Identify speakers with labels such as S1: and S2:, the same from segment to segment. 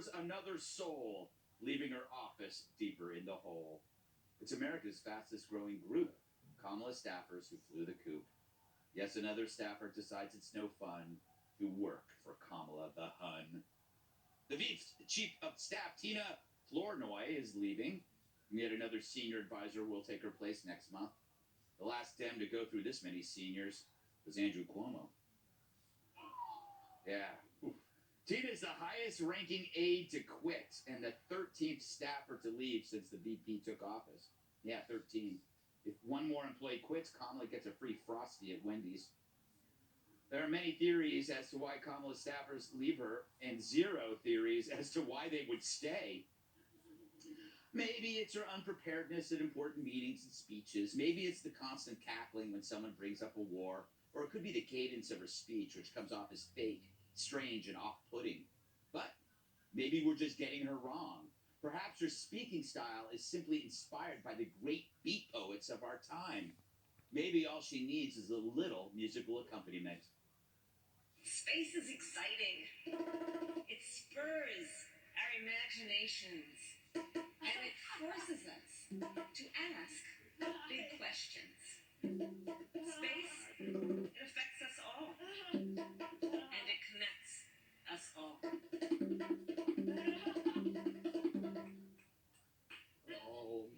S1: staffers another soul, leaving her office deeper in the hole. It's America's fastest growing group, Kamala staffers who flew the coop. Yes, another staffer decides it's no fun to work for Kamala the Hun. The VIP's chief of staff, Tina Flournoy, is leaving. Yet another senior advisor will take her place next month. The last Dem to go through this many seniors was Andrew Cuomo. Yeah. Oof. Tina is the highest ranking aide to quit and the 13th staffer to leave since the VP took office. Yeah, 13. If one more employee quits, Kamala gets a free Frosty at Wendy's. There are many theories as to why Kamala staffers leave her, and zero theories as to why they would stay. Maybe it's her unpreparedness at important meetings and speeches. Maybe it's the constant cackling when someone brings up a war. Or it could be the cadence of her speech, which comes off as fake, strange, and off-putting. But maybe we're just getting her wrong. Perhaps her speaking style is simply inspired by the great beat poets of our time. Maybe all she needs is a little musical accompaniment.
S2: Space is exciting. It spurs our imaginations. And it forces us to ask big questions. Space, it affects us all. And it connects us all.
S3: Oh,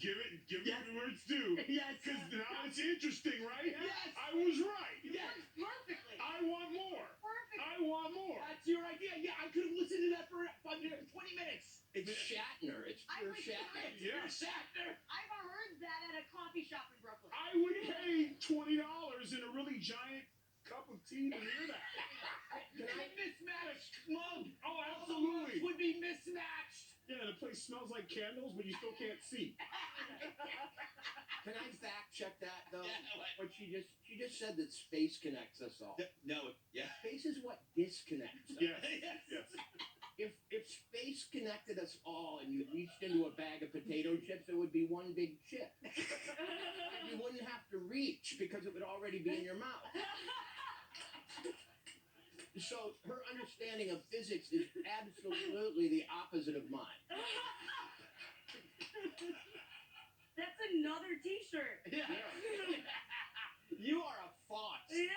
S3: give it the words due.
S4: Yes.
S3: Because now it's interesting, right?
S4: Yes.
S3: I was right.
S4: Yes, perfectly.
S3: I want more.
S4: Perfect.
S3: I want more.
S4: That's your idea. Yeah, I could have listened to that for 20 minutes.
S5: It's Shatner. It's pure Shatner.
S4: It's pure
S3: Yes.
S4: Shatner.
S6: I've heard that at a coffee shop in Brooklyn.
S3: I would pay $20 in a really giant cup of tea to hear that.
S4: Can I mismatched mug?
S3: Oh, absolutely.
S4: Would be mismatched.
S3: Yeah, the place smells like candles, but you still can't see.
S5: Can I fact check that though?
S1: Yeah, what?
S5: What she just said that space connects us all.
S1: No, yeah.
S5: Space is what disconnects us.
S3: Yes. Yes.
S5: If space connected us all and you reached into a bag of potato chips, it would be one big chip. And you wouldn't have to reach because it would already be in your mouth. So her understanding of physics is absolutely the opposite of mine.
S6: That's another T-shirt.
S1: Yeah. You are a font.
S6: Yeah.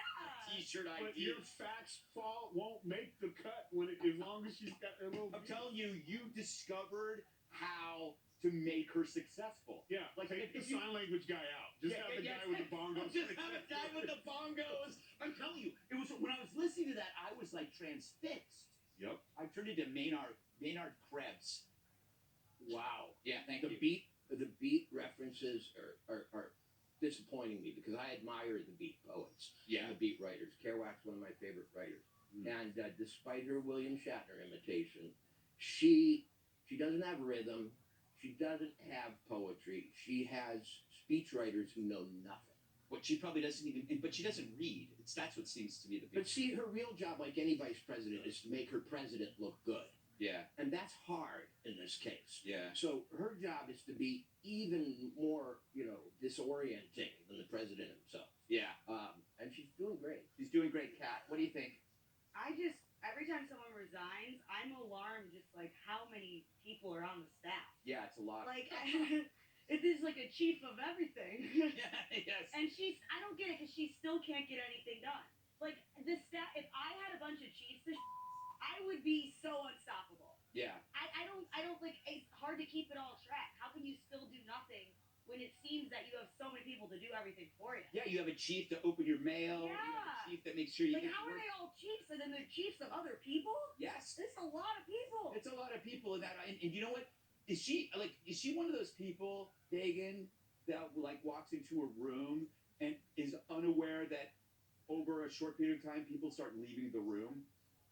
S1: T-shirt
S3: But
S1: idea.
S3: your facts won't make the cut as long as she's got her little.
S1: I'm telling you, you discovered how to make her successful.
S3: Yeah,
S1: Like,
S3: take the
S1: if you-
S3: sign language guy out. Just have the guy with the bongos.
S1: Just have a guy with the bongos. I'm telling you, it was when I was listening to that, I was like transfixed.
S3: Yep.
S1: I turned into Maynard Krebs.
S5: Wow.
S1: Yeah, thank
S5: The
S1: you.
S5: beat references are disappointing me because I admire the beat poets
S1: Yeah.
S5: and the beat writers. Kerouac's one of my favorite writers.
S1: Mm.
S5: And despite her William Shatner imitation, she doesn't have rhythm. She doesn't have poetry. She has speechwriters who know nothing.
S1: But she probably doesn't even. But she doesn't read. That's what seems to be the big.
S5: But see, her real job, like any vice president, is to make her president look good.
S1: Yeah.
S5: And that's hard in this case.
S1: Yeah.
S5: So her job is to be even more, disorienting than the president himself.
S1: Yeah.
S5: And she's doing great.
S1: She's doing great, Kat. What do you think?
S6: Every time someone resigns, I'm alarmed just like how many people are on the staff.
S1: Yeah, it's a lot.
S6: Like, it is like a chief of everything.
S1: Yeah. Yes.
S6: And I don't get it because she still can't get anything done. Like, the staff, if I had a bunch of chiefs, I would be so unstoppable.
S1: Yeah.
S6: I don't like, it's hard to keep it all track. How can you still do nothing when it seems that you have so many people to do everything for you?
S1: Yeah, you have a chief to open your mail.
S6: Yeah.
S1: You have a chief that makes sure you
S6: Like,
S1: get
S6: how
S1: to
S6: are
S1: work.
S6: they all chiefs and then they're chiefs of other people?
S1: Yes.
S6: It's a lot of people.
S1: It's a lot of people in that. And you know what? Is she one of those people, Dagan, that like walks into a room and is unaware that over a short period of time people start leaving the room?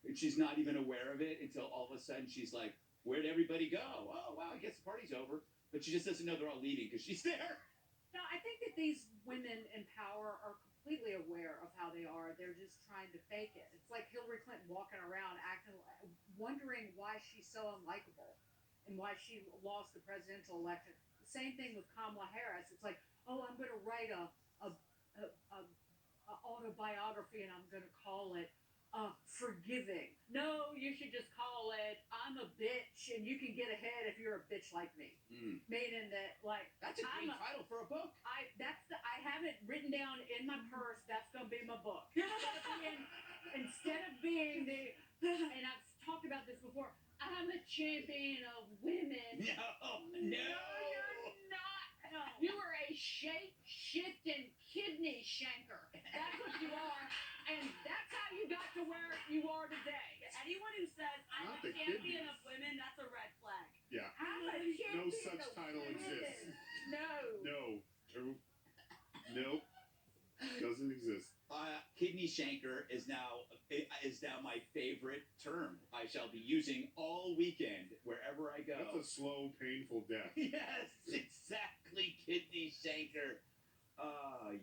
S1: And she's not even aware of it until all of a sudden she's like, "Where'd everybody go? Oh, wow, I guess the party's over." But she just doesn't know they're all leaving because she's there.
S7: No, I think that these women in power are completely aware of how they are. They're just trying to fake it. It's like Hillary Clinton walking around wondering why she's so unlikable and why she lost the presidential election. The same thing with Kamala Harris. It's like, oh, I'm going to write a autobiography and I'm going to call it Forgiving. No, you should just call it I'm a bitch, and you can get ahead if you're a bitch like me. Meaning that, like,
S5: That's a great title for a book.
S7: I have it written down in my purse. That's gonna be my book. Instead of being the, and I've talked about this before. I'm a champion of women.
S1: No,
S7: you're not. No. You are a shape-shifting kidney shanker. That's what you are, and that's how you got to where you are today.
S6: Anyone who says I'm
S3: Not
S6: a
S3: the
S6: champion
S3: kidneys.
S6: of women, that's a red flag.
S3: Yeah.
S7: I'm a
S3: No
S7: champion
S3: such
S7: of
S3: title
S7: women.
S3: exists.
S7: No.
S3: No. Nope. Doesn't exist.
S1: Kidney shanker is now my favorite term. I shall be using all weekend wherever I go.
S3: That's a slow, painful death.
S1: Yes, exactly. Kidney shanker.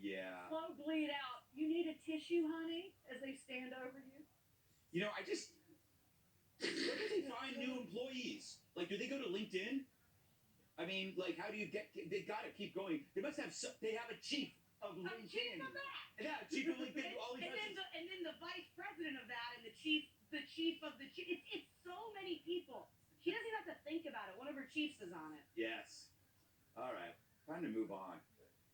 S1: Yeah.
S7: Slow bleed out. You need a tissue, honey, as they stand over you.
S1: You know, where do they find new employees? Like, do they go to LinkedIn? I mean, like, how do you get? They gotta keep going. They must have. They have a chief of LinkedIn.
S6: Chief of that.
S1: Yeah, chief of LinkedIn. All he
S6: and
S1: does
S6: then the vice president of that, and the chief of the chief. It's so many people. She doesn't even have to think about it. One of her chiefs is on it.
S1: Yes. All right. Time to move on.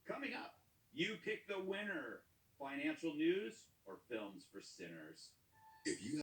S1: Coming up, you pick the winner: financial news or films for sinners.
S8: If you